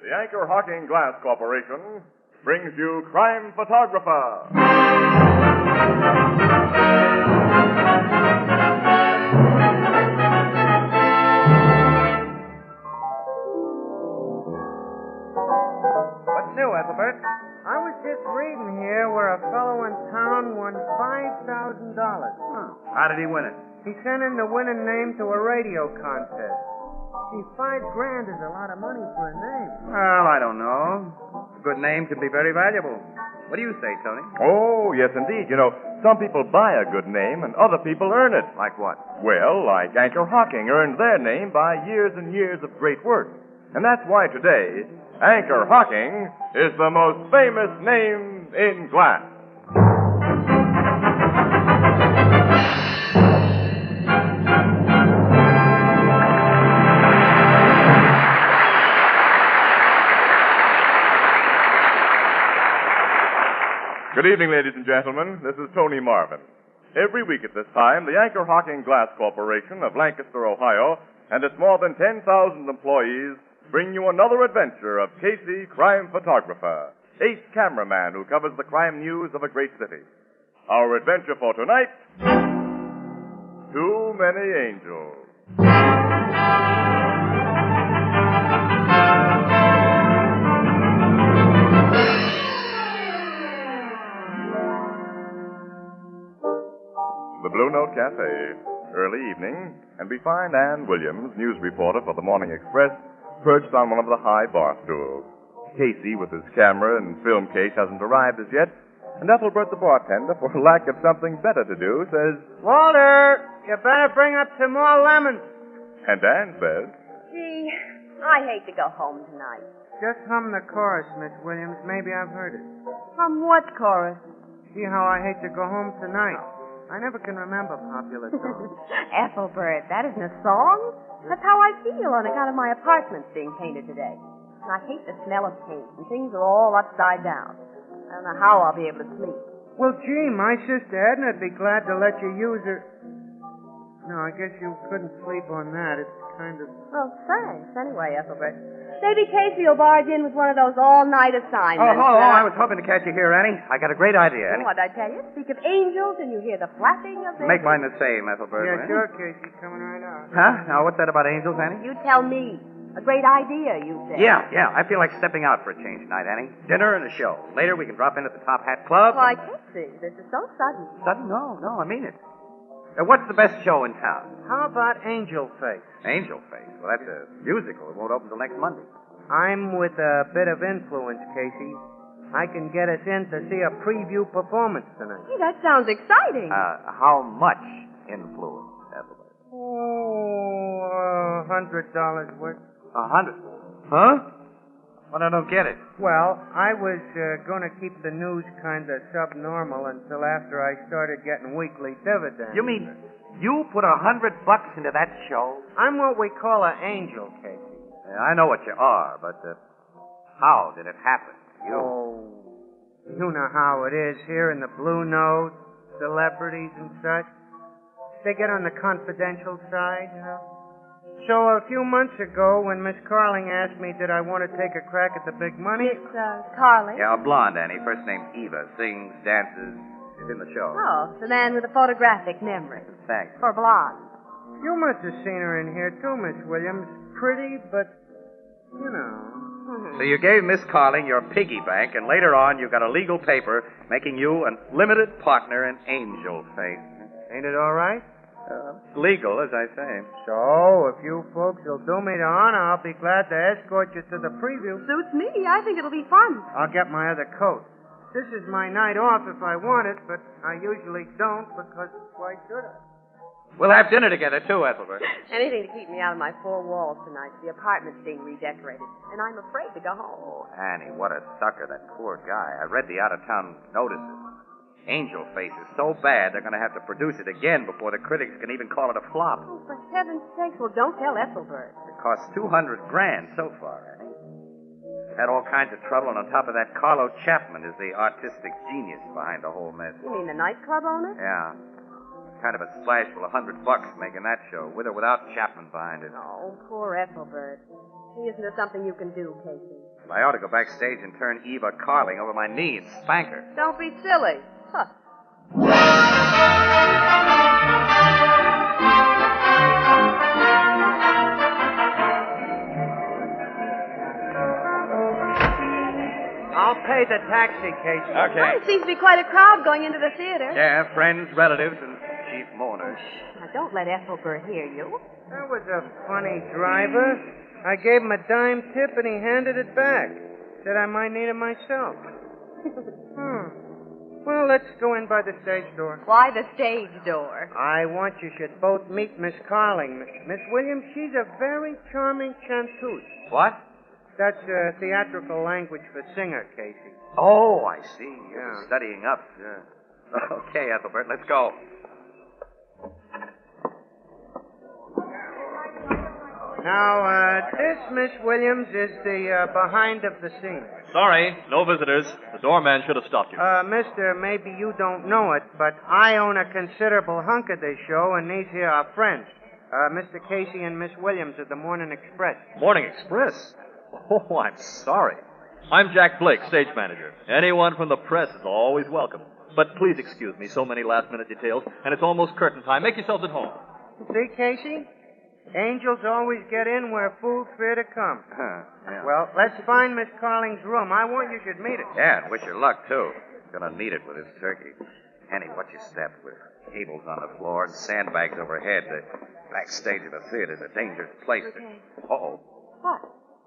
The Anchor Hocking Glass Corporation brings you Crime Photographer. What's new, Ethelbert? I was just reading here where a fellow in town won $5,000. How did he win it? He sent in the winning name to a radio contest. See, $5,000 is a lot of money for a name. Well, I don't know. A good name can be very valuable. What do you say, Tony? Oh, yes, indeed. You know, some people buy a good name and other people earn it. Like what? Well, like Anchor Hocking earned their name by years and years of great work. And that's why today, Anchor Hocking is the most famous name in glass. Good evening, ladies and gentlemen. This is Tony Marvin. Every week at this time, the Anchor Hocking Glass Corporation of Lancaster, Ohio, and its more than 10,000 employees bring you another adventure of Casey, crime photographer, ace cameraman who covers the crime news of a great city. Our adventure for tonight, Too Many Angels. The Blue Note Cafe, early evening, and we find Ann Williams, news reporter for the Morning Express, perched on one of the high bar stools. Casey, with his camera and film case, hasn't arrived as yet, and Ethelbert, the bartender, for lack of something better to do, says, Walter, you better bring up some more lemons. and Ann says, Gee, I hate to go home tonight. Just hum the chorus, Miss Williams. Maybe I've heard it. From what chorus? See how I hate to go home tonight? I never can remember popular songs. Ethelbert, that isn't a song. That's how I feel on account of my apartment being painted today. And I hate the smell of paint, and things are all upside down. I don't know how I'll be able to sleep. Well, gee, my sister Edna'd be glad to let you use her. No, I guess you couldn't sleep on that. It's kind of... Well, thanks. Anyway, Ethelbert, maybe Casey will barge in with one of those all-night assignments. I was hoping to catch you here, Annie. I got a great idea, Annie. What'd I tell you? Speak of angels, and you hear the flapping of their... Make mine the same, Ethelbert. Yeah, will you? sure, Casey. Coming right out. Huh? Now, what's that about angels, Annie? You tell me. A great idea, you said. Yeah. I feel like stepping out for a change tonight, Annie. Dinner and a show. Later, we can drop in at the Top Hat Club. Why, Casey, this is so sudden. Sudden? No, I mean it. What's the best show in town? How about Angel Face? Angel Face. Well, that's a musical. It won't open till next Monday. I'm with a bit of influence, Casey. I can get us in to see a preview performance tonight. Gee, that sounds exciting. How much influence, Ethelbert? Oh, $100 worth. 100. Huh? Well, I don't get it. Well, I was going to keep the news kind of subnormal until after I started getting weekly dividends. You mean you put $100 into that show? I'm what we call an angel, Casey. Yeah, I know what you are, but how did it happen? You know how it is here in the Blue Note, celebrities and such. They get on the confidential side, you know. So a few months ago, when Miss Carling asked me did I want to take a crack at the big money... It's, Carly. Yeah, a blonde, Annie. First name Eva. Sings, dances, is in the show. Oh, the man with a photographic memory. Thanks. For blonde. You must have seen her in here, too, Miss Williams. Pretty, but, you know... So you gave Miss Carling your piggy bank, and later on you got a legal paper making you a limited partner in Angel Face. Ain't it all right? Legal, as I say. So, if you folks will do me the honor, I'll be glad to escort you to the preview. Suits me. I think it'll be fun. I'll get my other coat. This is my night off if I want it, but I usually don't because why should I? We'll have dinner together, too, Ethelbert. Anything to keep me out of my four walls tonight. The apartment's being redecorated, and I'm afraid to go home. Oh, Annie, what a sucker, that poor guy. I read the out-of-town notices. Angel Face is so bad they're going to have to produce it again before the critics can even call it a flop. Oh, for heaven's sakes, well, don't tell Ethelbert. It cost $200,000 so far, Annie. Had all kinds of trouble, and on top of that, Carlo Chapman is the artistic genius behind the whole mess. You mean the nightclub owner? Yeah. Kind of a splash for $100 making that show, with or without Chapman behind it. Oh, poor Ethelbert. Isn't there something you can do, Casey? Well, I ought to go backstage and turn Eva Carling over my knee and spank her. Don't be silly. Huh. I'll pay the taxi, Casey. Okay. Well, it seems to be quite a crowd going into the theater. Yeah, friends, relatives, and chief mourners. Now, don't let Ethelbert hear you. That was a funny driver. I gave him a dime tip and he handed it back. Said I might need it myself. Well, let's go in by the stage door. Why the stage door? I want you should both meet Miss Carling. Miss Williams, she's a very charming chanteuse. What? That's theatrical language for singer, Casey. Oh, I see. You're Yeah. studying up. Yeah. Okay, Ethelbert, let's go. Now, this, Miss Williams, is the behind of the scene. Sorry, no visitors. The doorman should have stopped you. Mister, maybe you don't know it, but I own a considerable hunk of this show, and these here are friends. Mr. Casey and Miss Williams of the Morning Express. Morning Express? Oh, I'm sorry. I'm Jack Blake, stage manager. Anyone from the press is always welcome. But please excuse me, so many last-minute details, and it's almost curtain time. Make yourselves at home. See, Casey? Angels always get in where fools fear to come. Yeah. Well, let's find Miss Carling's room. I want you should meet it. Yeah, and wish her luck, too. Gonna need it with this turkey. Annie, watch your step with cables on the floor and sandbags overhead. The backstage of the theater's a dangerous place. Okay. Uh-oh. What?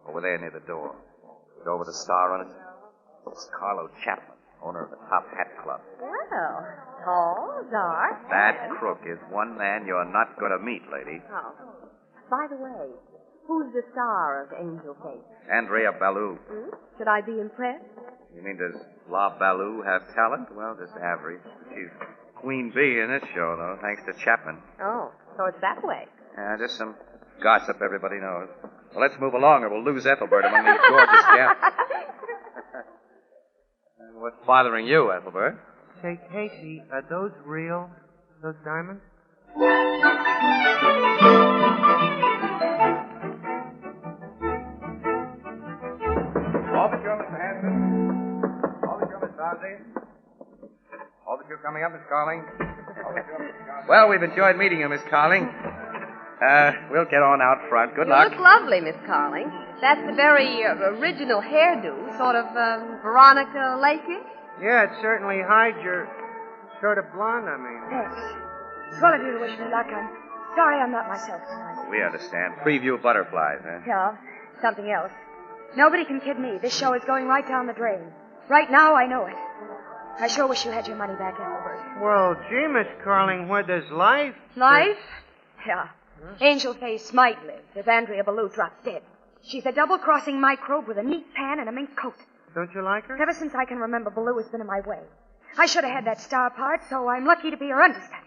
Over there near the door. Door with a star on it. It's Carlo Chapman, owner of the Top Hat Club. Well, tall, dark. That crook is one man you're not going to meet, lady. Oh. By the way, who's the star of Angel Face? Andrea Ballou. Should I be impressed? You mean, does La Ballou have talent? Well, just average. She's queen bee in this show, though, thanks to Chapman. Oh, so it's that way. Yeah, just some gossip everybody knows. Well, let's move along or we'll lose Ethelbert among these gorgeous gals. What's bothering you, Ethelbert? Say, Casey, are those real, those diamonds? Overture, Mr. Hanson. Overture, Miss Bosley. Overture coming up, Miss Carling. Overture, Miss Carling. Well, we've enjoyed meeting you, Miss Carling. We'll get on out front. Good luck. You look lovely, Miss Carling. That's the very original hairdo, sort of Veronica Lake-ish. Yeah, it certainly hides your sort of blonde, I mean. Yes. It's one of you to wish me luck. I'm sorry I'm not myself tonight. We understand. Preview butterflies, huh? Yeah, something else. Nobody can kid me. This show is going right down the drain. Right now, I know it. I sure wish you had your money back, Ethelbert. Well, gee, Miss Carling, where there's life... Life? Yeah. Angel Face might live if Andrea Ballou drops dead. She's a double-crossing microbe with a neat pan and a mink coat. Don't you like her? Ever since I can remember, Ballou has been in my way. I should have had that star part, so I'm lucky to be her understudy.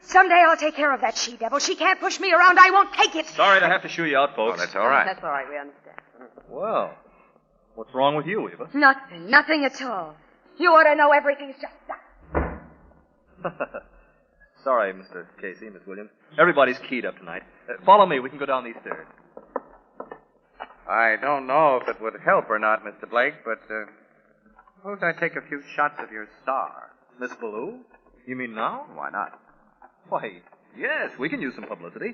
Someday I'll take care of that she-devil. She can't push me around. I won't take it. Sorry to have to shoo you out, Oh, folks. that's all right. That's all right, we understand. Well, what's wrong with you, Eva? Nothing at all. You ought to know everything's just done. Sorry, Mr. Casey, Miss Williams. Everybody's keyed up tonight. Follow me. We can go down these stairs. I don't know if it would help or not, Mr. Blake, but suppose I take a few shots of your star. Miss Ballou? You mean now? Why not? Why, yes, we can use some publicity.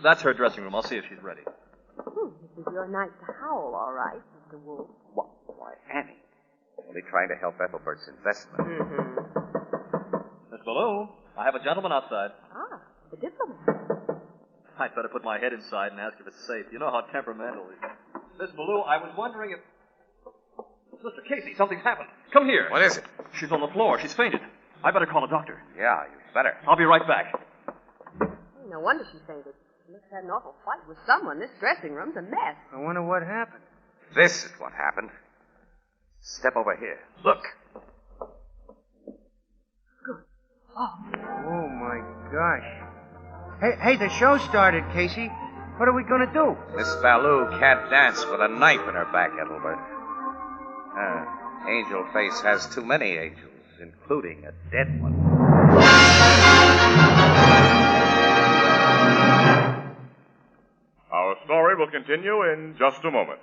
That's her dressing room. I'll see if she's ready. This is your night to howl, all right, Mr. Wolf. What? Why, Annie. Only trying to help Ethelbert's investment. Miss Ballou, I have a gentleman outside. Ah, the diplomat. I'd better put my head inside and ask if it's safe. You know how temperamental he is. Miss Ballou, I was wondering if... Mr. Casey, something's happened. Come here. What is it? She's on the floor. She's fainted. I better call a doctor. Yeah, you better. I'll be right back. No wonder she fainted. She must have had an awful fight with someone. This dressing room's a mess. I wonder what happened. This is what happened. Step over here. Look. Oh, my gosh. Hey, the show started, Casey. What are we going to do? Miss Ballou can't dance with a knife in her back, Ethelbert. Angel Face has too many angels, including a dead one. Our story will continue in just a moment.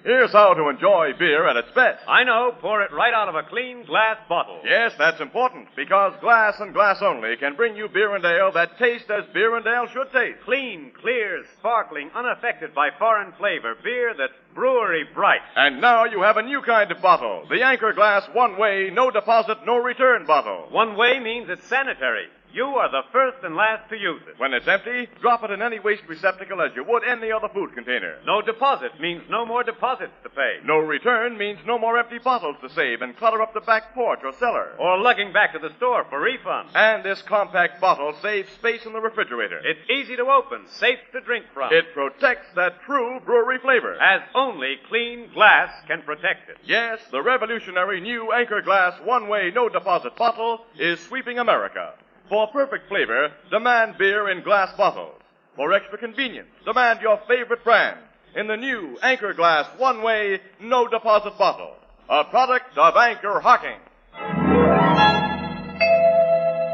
Here's how to enjoy beer at its best. I know. Pour it right out of a clean glass bottle. Yes, that's important, because glass and glass only can bring you beer and ale that taste as beer and ale should taste. Clean, clear, sparkling, unaffected by foreign flavor. Beer that's brewery bright. And now you have a new kind of bottle, the Anchor Glass one-way, no deposit, no return bottle. One way means it's sanitary. You are the first and last to use it. When it's empty, drop it in any waste receptacle as you would any other food container. No deposit means no more deposits to pay. No return means no more empty bottles to save and clutter up the back porch or cellar. Or lugging back to the store for refund. And this compact bottle saves space in the refrigerator. It's easy to open, safe to drink from. It protects that true brewery flavor. As only clean glass can protect it. Yes, the revolutionary new Anchor Glass one-way, no deposit bottle is sweeping America. For perfect flavor, demand beer in glass bottles. For extra convenience, demand your favorite brand in the new Anchor Glass one-way, no deposit bottle. A product of Anchor Hocking.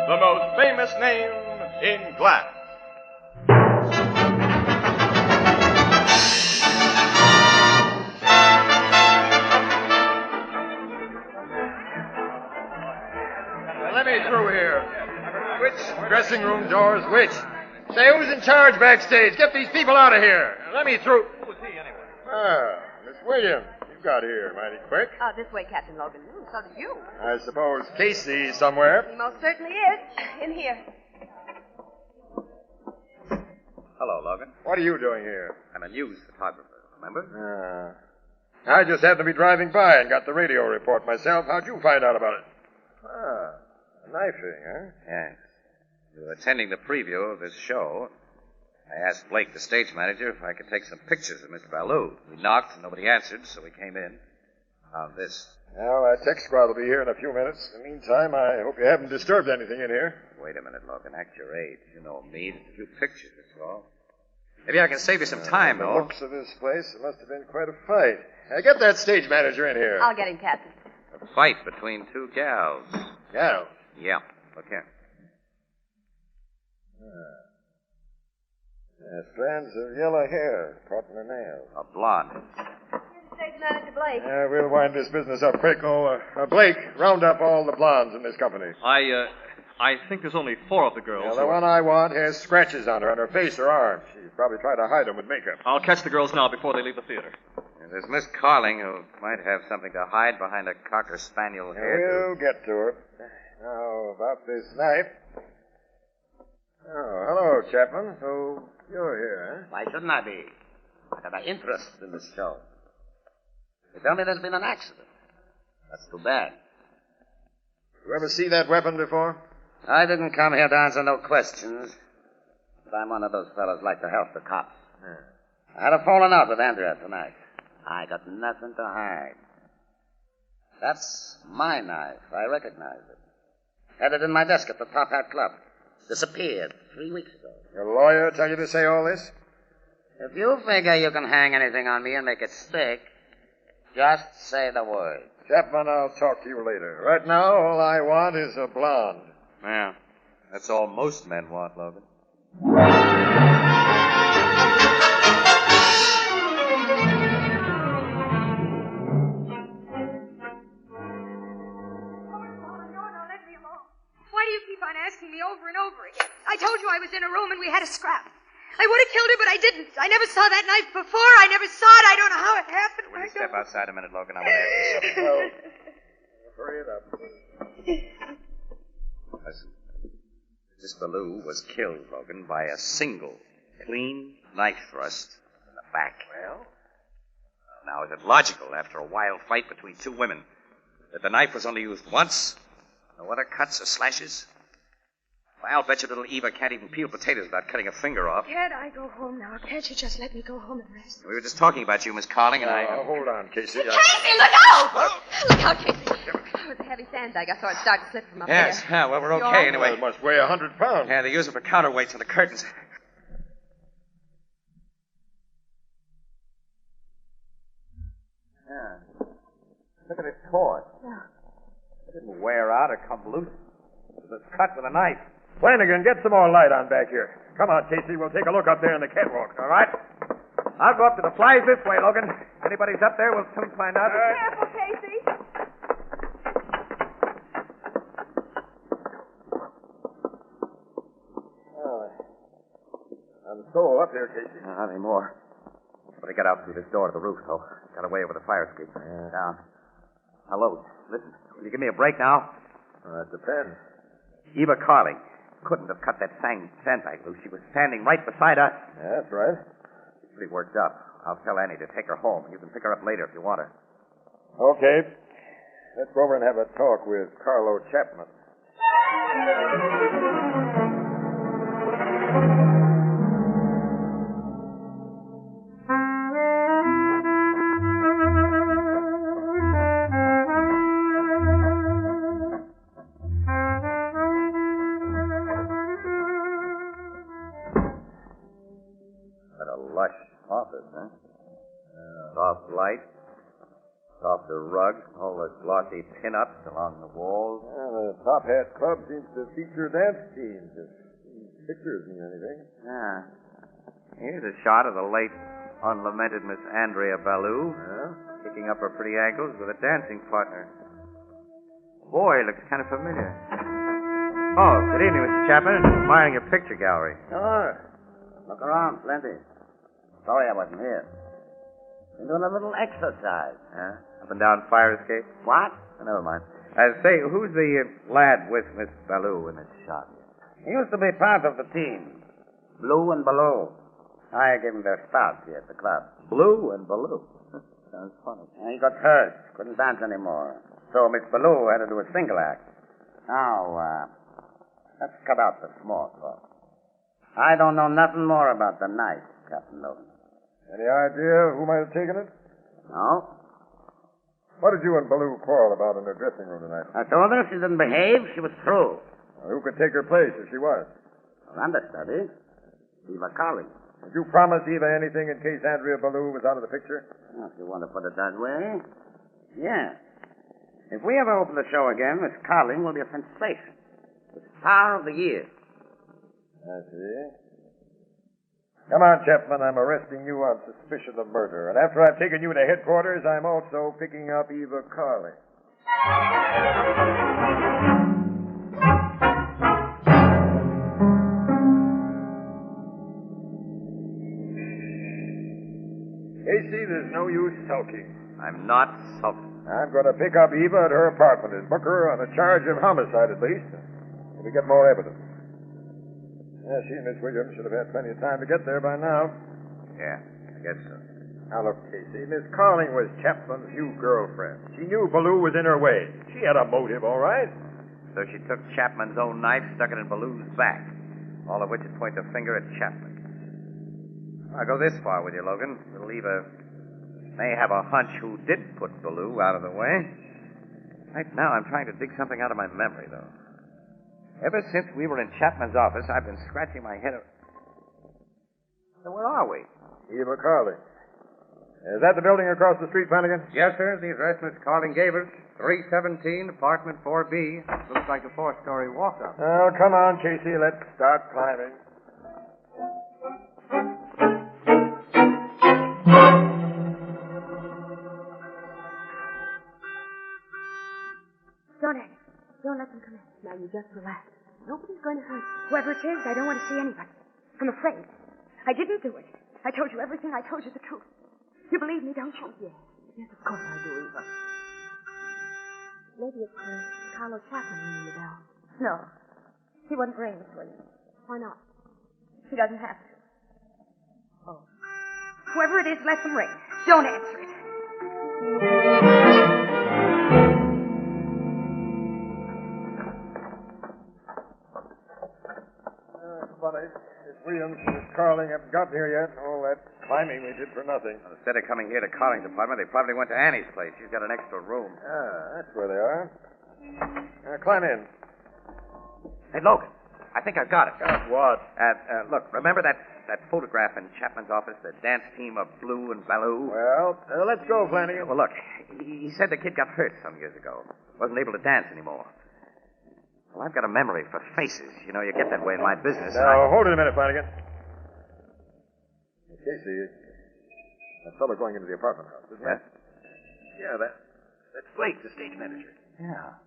The most famous name in glass. Let me through here. Which dressing room doors? Which? Say, who's in charge backstage? Get these people out of here. Let me through. Who was he, anyway? Ah, Miss Williams. You got here mighty quick. This way, Captain Logan. So did you. I suppose Casey somewhere. He most certainly is. In here. Hello, Logan. What are you doing here? I'm a news photographer, remember? I just happened to be driving by and got the radio report myself. How'd you find out about it? A knifing, huh? Yes. We were attending the preview of this show. I asked Blake, the stage manager, if I could take some pictures of Mr. Ballou. We knocked, and nobody answered, so we came in. Found this. Well, our tech squad will be here in a few minutes. In the meantime, I hope you haven't disturbed anything in here. Wait a minute, Logan. Act your age. You know me. Just a few pictures, that's all. Maybe I can save you some time, The though. looks of this place, it must have been quite a fight. Get that stage manager in here. I'll get him, Captain. A fight between two gals. Gals? Yeah. Look here. Strands of yellow hair caught in her nails. A blonde. Stage manager Blake. We'll wind this business up quick. Blake, round up all the blondes in this company. I think there's only 4 of the girls. The one I want has scratches on her face or arm. She's probably tried to hide them with makeup. I'll catch the girls now before they leave the theater. And there's Miss Carling, who might have something to hide behind a cocker spaniel hair. We'll get to her. Now, about this knife. Oh, hello, Chapman. So, you're here, Why shouldn't I be? I have an interest in this show. They tell me there's been an accident. That's too bad. You ever see that weapon before? I didn't come here to answer no questions. But I'm one of those fellows like to help the cops. I had a falling out with Andrea tonight. I got nothing to hide. That's my knife. I recognize it. Had it in my desk at the Top Hat Club. Disappeared 3 weeks ago. Your lawyer tell you to say all this? If you figure you can hang anything on me and make it stick, just say the word. Chapman, I'll talk to you later. Right now, all I want is a blonde. Yeah. That's all most men want, Logan. Why do you keep on asking me over and over again? I told you I was in a room and we had a scrap. I would have killed her, but I didn't. I never saw that knife before. I never saw it. I don't know how it happened. Will you step outside a minute, Logan? I want to ask you something. Well, hurry it up. Listen. This Ballou was killed, Logan, by a single, clean knife thrust in the back. Well? Now, is it logical, after a wild fight between 2 women, that the knife was only used once? No other cuts or slashes? Why, I'll bet you little Eva can't even peel potatoes without cutting a finger off. Can't I go home now? Can't you just let me go home and rest? We were just talking about you, Miss Carling, and I... Hold on, Casey. Casey, look out! Look out, Casey. That was a heavy sandbag. I saw it start to slip from up Yes, there. yeah, well, we're You're okay all anyway. It must weigh 100 pounds. Yeah, they use it for counterweights on the curtains. Yeah. Look at this cord. It didn't wear out or come loose. It was cut with a knife. Flanagan, get some more light on back here. Come on, Casey. We'll take a look up there in the catwalk, all right? I'll go up to the flies this way, Logan. If anybody's up there, we'll soon find out. Careful, Casey. On the stove up here, Casey. Not anymore. But I got out through this door to the roof, so got away over the fire escape. Down. Hello. Listen, will you give me a break now? That depends. Eva Carling couldn't have cut that sandbag loose. She was standing right beside us. Yeah, that's right. She's pretty worked up. I'll tell Annie to take her home. You can pick her up later if you want her. Okay. Let's go over and have a talk with Carlo Chapman. What a lush office, huh? Soft light, softer rug, all the glossy pin-ups along the walls. The Top Hat Club seems to feature dance teams. If pictures mean anything. Ah. Here's a shot of the late, unlamented Miss Andrea Ballou, kicking up her pretty ankles with a dancing partner. Boy, looks kind of familiar. Oh, good evening, Mr. Chapman. Admiring your picture gallery. Sure. Look around, plenty. Sorry I wasn't here. Been doing a little exercise. Up and down fire escape? What? Oh, never mind. Say, who's the lad with Miss Ballou in this shot? He used to be part of the team. Blue and Ballou. I gave him their start here at the club. Blue and Ballou. Sounds funny. He got hurt. Couldn't dance anymore. So Miss Ballou had to do a single act. Now, let's cut out the small talk. I don't know nothing more about the night, Captain Logan. Any idea who might have taken it? No. What did you and Ballou quarrel about in her dressing room tonight? I told her if she didn't behave, she was through. Who could take her place if she was? Well, understudy. Eva Carling. Did you promise Eva anything in case Andrea Ballou was out of the picture? Well, if you want to put it that way, yeah. If we ever open the show again, Miss Carling will be a sensation. The star of the year. I see. Come on, Chapman. I'm arresting you on suspicion of murder. And after I've taken you to headquarters, I'm also picking up Eva Carling. Casey, there's no use sulking. I'm not sulking. I'm going to pick up Eva at her apartment and book her on a charge of homicide at least. If we get more evidence. Yeah, she and Miss Williams should have had plenty of time to get there by now. Yeah, I guess so. Now, look, Casey, Miss Carling was Chapman's new girlfriend. She knew Ballou was in her way. She had a motive, all right. So she took Chapman's own knife, stuck it in Ballou's back. All of which would point the finger at Chapman. I'll go this far with you, Logan. Little Eva may have a hunch who did put Ballou out of the way. Right now, I'm trying to dig something out of my memory, though. Ever since we were in Chapman's office, I've been scratching my head. So where are we? Eva Carling. Is that the building across the street, Flanagan? Yes, sir. The address Miss Carling gave us. 317, apartment 4B. Looks like a 4-story walk-up. Oh, come on, Casey. Let's start climbing. Don't let them come in. Now, you just relax. Nobody's going to hurt you. Whoever it is, I don't want to see anybody. I'm afraid. I didn't do it. I told you everything. I told you the truth. You believe me, don't you? Yes. Yes, of course I do, Eva. Maybe it's Carlo Chapman ringing the bell. No. He wouldn't ring, Miss Williams. Why not? He doesn't have to. Oh. Whoever it is, let them ring. Don't answer it. Funny. Miss Williams and Miss Carling haven't gotten here yet. All that climbing we did for nothing. Well, instead of coming here to Carling's apartment, they probably went to Annie's place. She's got an extra room. That's where they are. Climb in. Hey, Logan, I think I've got it. Got what? Look, remember that photograph in Chapman's office, the dance team of Blue and Ballou? Well, let's go, Flanagan. Well, look, he said the kid got hurt some years ago. Wasn't able to dance anymore. Well, I've got a memory for faces. You know, you get that way in my business. Now, hold it a minute, Flanagan. Hey, Casey, that fellow going into the apartment house, isn't it? Yeah, that's Blake, the stage manager. Yeah.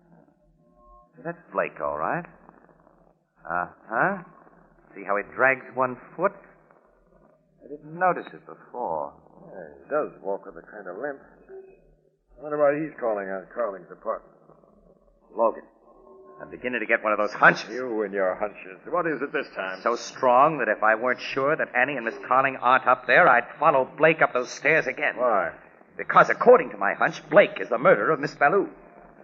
That's Blake, all right. Uh-huh. See how he drags one foot? I didn't notice it before. Yeah, he does walk with a kind of limp. I wonder why he's calling on Carling's apartment. Logan, I'm beginning to get one of those hunches. You and your hunches. What is it this time? So strong that if I weren't sure that Annie and Miss Carling aren't up there, I'd follow Blake up those stairs again. Why? Because according to my hunch, Blake is the murderer of Miss Ballou.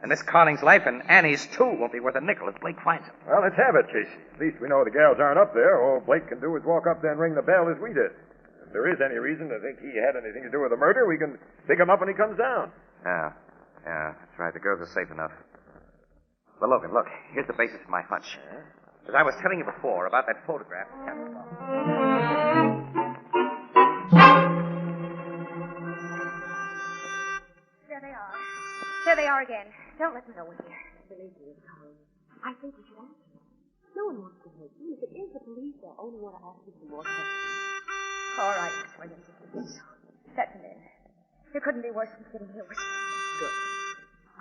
And Miss Carling's life and Annie's, too, won't be worth a nickel if Blake finds him. Well, let's have it, Casey. At least we know the gals aren't up there. All Blake can do is walk up there and ring the bell as we did. If there is any reason to think he had anything to do with the murder, we can pick him up when he comes down. Yeah, that's right. The girls are safe enough. But Logan, look, here's the basis of my hunch. As I was telling you before about that photograph. There they are again. Don't let them know we're here. Believe me, Carl. I think we should ask them. No one wants to hurt you. If it is the police, they'll only want to ask you some more questions. All right, William. Let them in. It couldn't be worse than sitting here with you. Good.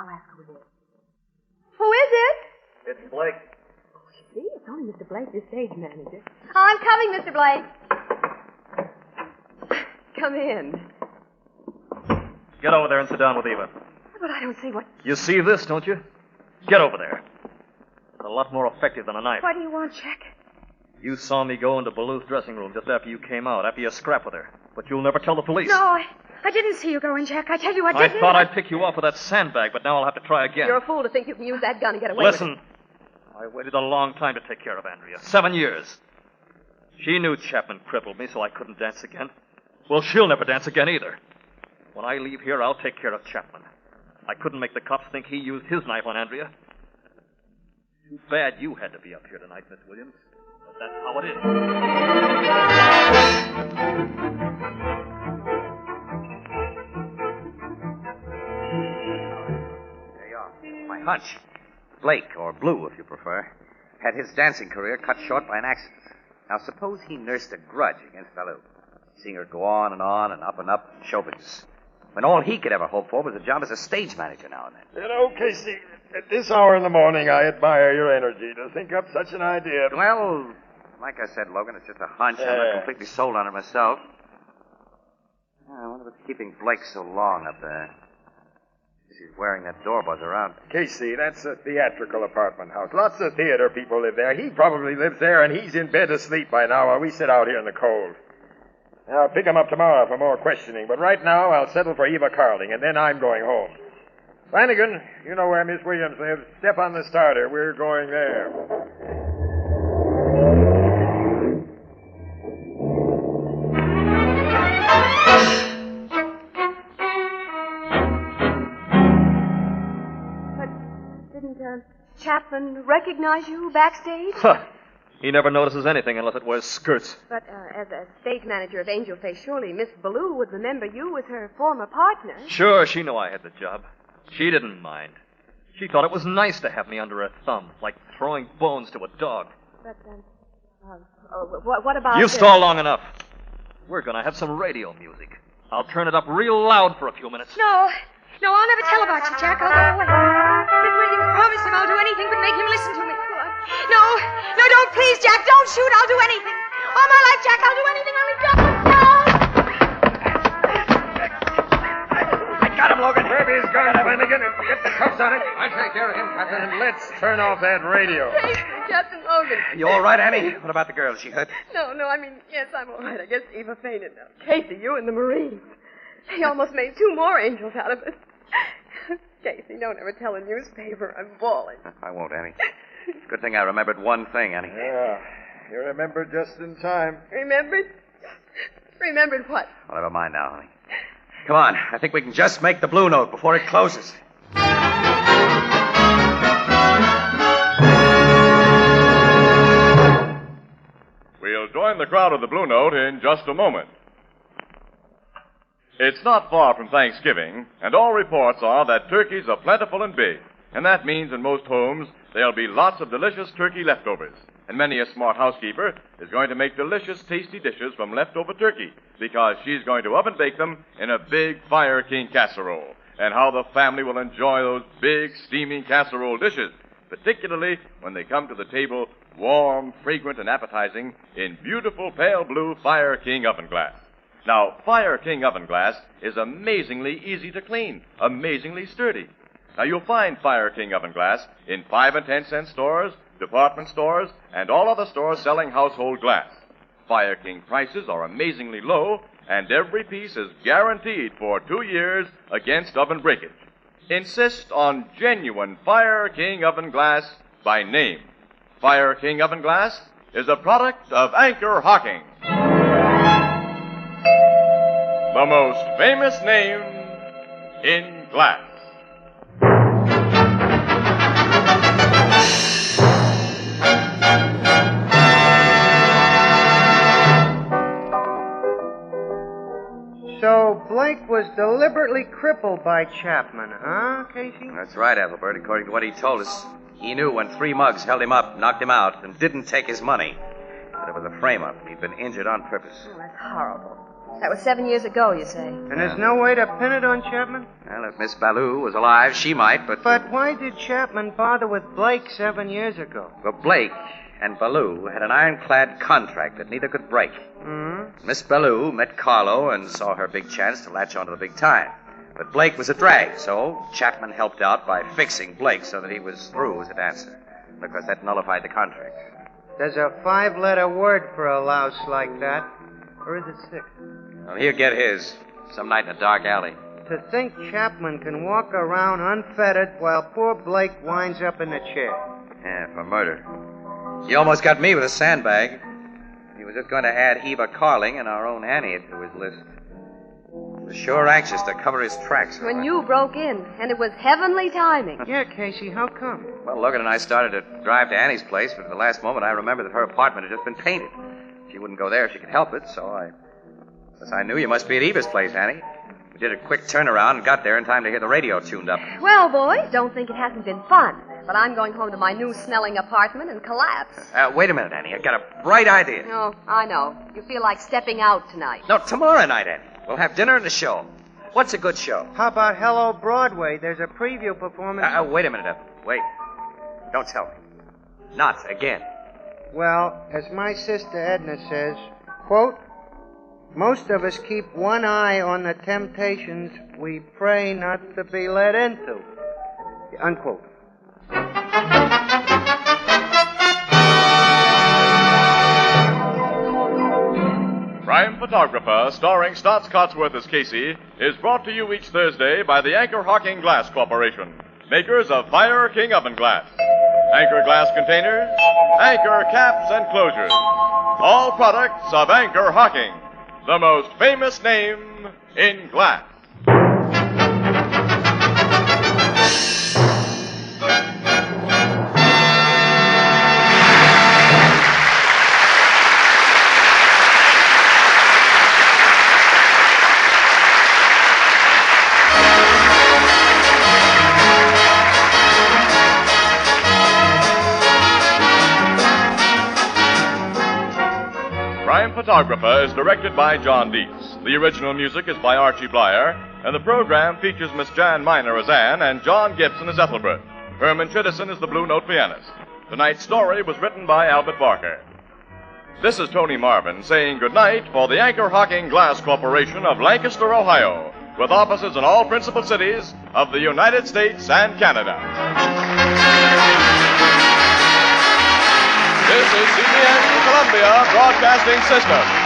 I'll ask who it is. Who is it? It's Blake. See, it's only Mr. Blake, the stage manager. Oh, I'm coming, Mr. Blake. Come in. Get over there and sit down with Eva. But I don't see what... You see this, don't you? Get over there. It's a lot more effective than a knife. What do you want, Jack? You saw me go into Ballou's dressing room just after you came out, after you scrapped with her. But you'll never tell the police. No, I didn't see you go in, Jack. I tell you, I didn't. I thought I'd pick you off with that sandbag, but now I'll have to try again. You're a fool to think you can use that gun to get away with it. Listen, I waited a long time to take care of Andrea. 7 years. She knew Chapman crippled me, so I couldn't dance again. Well, she'll never dance again either. When I leave here, I'll take care of Chapman. I couldn't make the cops think he used his knife on Andrea. Too bad you had to be up here tonight, Miss Williams. But that's how it is. There you are. My hunch. Blake, or Blue, if you prefer, had his dancing career cut short by an accident. Now, suppose he nursed a grudge against Ballou, seeing her go on and up in show business, when all he could ever hope for was a job as a stage manager now and then. You know, Casey, at this hour in the morning, I admire your energy to think up such an idea. Well, like I said, Logan, it's just a hunch. I'm not completely sold on it myself. I wonder what's keeping Blake so long up there. He's wearing that door buzzer around. Casey, that's a theatrical apartment house. Lots of theater people live there. He probably lives there, and he's in bed asleep by now while we sit out here in the cold. I'll pick him up tomorrow for more questioning, but right now I'll settle for Eva Carling, and then I'm going home. Flanagan, you know where Miss Williams lives. Step on the starter. We're going there. But didn't Chapman recognize you backstage? Huh. He never notices anything unless it wears skirts. But as a stage manager of Angel Face, surely Miss Ballou would remember you as her former partner. Sure, she knew I had the job. She didn't mind. She thought it was nice to have me under her thumb, like throwing bones to a dog. But, what about... You stall long enough. We're going to have some radio music. I'll turn it up real loud for a few minutes. No, I'll never tell about you, Jack. I'll go away. Miss Williams promised him I'll do anything but make him listen to me. No, don't, please, Jack. Don't shoot. I'll do anything. All my life, Jack, I'll do anything. Only don't. No! I got him, Logan. Grab his gun, Flanagan, and get the cuffs on it. I'll take care of him, Captain. And let's turn off that radio. Hey, Captain Logan. You all right, Annie? What about the girl? Is she hurt? No, I mean, yes, I'm all right. I guess Eva fainted now. Casey, you and the Marines. He almost made 2 more angels out of it. Casey, don't ever tell a newspaper I'm bawling. I won't, Annie. Good thing I remembered one thing, Annie. Yeah, you remembered just in time. Remembered? Remembered what? Well, never mind now, honey. Come on. I think we can just make the Blue Note before it closes. We'll join the crowd of the Blue Note in just a moment. It's not far from Thanksgiving, and all reports are that turkeys are plentiful and big. And that means in most homes there'll be lots of delicious turkey leftovers. And many a smart housekeeper is going to make delicious, tasty dishes from leftover turkey because she's going to oven bake them in a big Fire King casserole. And how the family will enjoy those big, steaming casserole dishes, particularly when they come to the table warm, fragrant, and appetizing in beautiful pale blue Fire King oven glass. Now, Fire King oven glass is amazingly easy to clean, amazingly sturdy. Now, you'll find Fire King oven glass in 5 and 10 cent stores, department stores, and all other stores selling household glass. Fire King prices are amazingly low, and every piece is guaranteed for 2 years against oven breakage. Insist on genuine Fire King oven glass by name. Fire King oven glass is a product of Anchor Hocking, the most famous name in glass. So Blake was deliberately crippled by Chapman, huh, Casey? That's right, Ethelbert. According to what he told us, he knew when 3 mugs held him up, knocked him out, and didn't take his money. But it was a frame-up. He'd been injured on purpose. Oh, that's horrible. That was 7 years ago, you say? And there's no way to pin it on Chapman? Well, if Miss Ballou was alive, she might, but... But why did Chapman bother with Blake 7 years ago? Well, Blake and Ballou had an ironclad contract that neither could break. Mm-hmm. Miss Ballou met Carlo and saw her big chance to latch onto the big time. But Blake was a drag, so Chapman helped out by fixing Blake so that he was through as a dancer. Of course, that nullified the contract. There's a 5-letter word for a louse like that. Or is it 6? Well, he'll get his some night in a dark alley. To think Chapman can walk around unfettered while poor Blake winds up in the chair. Yeah, for murder. He almost got me with a sandbag. He was just going to add Heba Carling and our own Annie to his list. He was sure anxious to cover his tracks. When you broke in, and it was heavenly timing. Yeah, Casey, how come? Well, Logan and I started to drive to Annie's place, but at the last moment I remembered that her apartment had just been painted. She wouldn't go there if she could help it, so I knew you must be at Eva's place, Annie. We did a quick turnaround and got there in time to hear the radio tuned up. Well, boys, don't think it hasn't been fun. But I'm going home to my new smelling apartment and collapse. Wait a minute, Annie. I've got a bright idea. Oh, I know. You feel like stepping out tonight. No, tomorrow night, Annie. We'll have dinner and a show. What's a good show? How about Hello Broadway? There's a preview performance. Wait a minute, Ethel. Wait. Don't tell me. Not again. Well, as my sister Edna says, quote, most of us keep one eye on the temptations we pray not to be led into. Unquote. Crime Photographer, starring Stotts Cotsworth as Casey, is brought to you each Thursday by the Anchor Hocking Glass Corporation, makers of Fire King oven glass, Anchor glass containers, Anchor caps and closures. All products of Anchor Hocking, the most famous name in glass. Crime Photographer is directed by John Dietz. The original music is by Archie Bleyer, and the program features Miss Jan Miner as Anne and John Gibson as Ethelbert. Herman Chittison is the Blue Note pianist. Tonight's story was written by Albert Barker. This is Tony Marvin saying goodnight for the Anchor Hocking Glass Corporation of Lancaster, Ohio, with offices in all principal cities of the United States and Canada. This is CBS, the Columbia Broadcasting System.